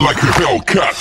like a Hellcat.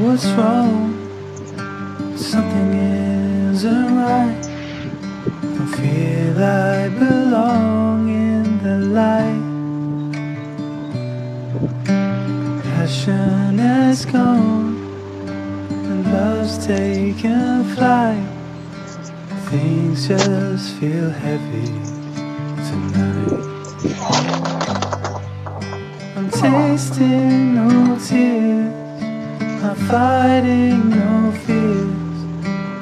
What's wrong? Something isn't right. Don't feel I belong in the light. Passion has gone and love's taken flight. Things just feel heavy tonight. I'm tasting no tears, not fighting no fears,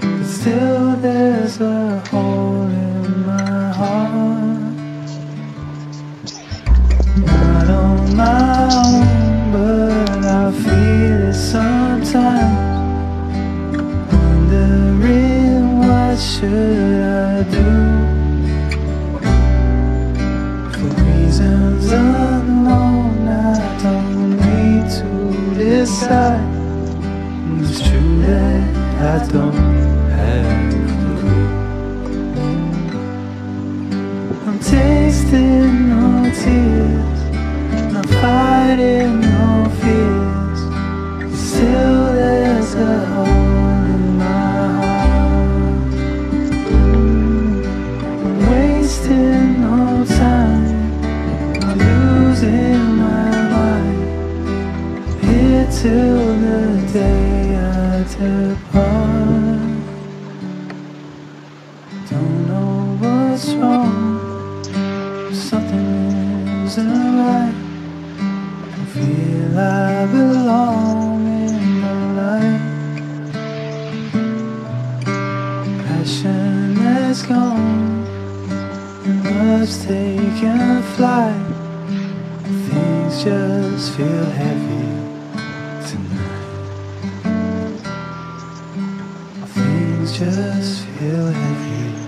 but still there's a hole in my heart. Not on my own, but I feel it sometimes, wondering what should I do. For reasons unknown, I don't need to decide. It's true that I don't have a clue. I'm tasting no tears, not fighting no fears, still till the day I depart. Don't know what's wrong, something isn't right. I feel I belong in the light. Passion has gone and love's taken flight. Things just feel heavy tonight. Things just feel heavy.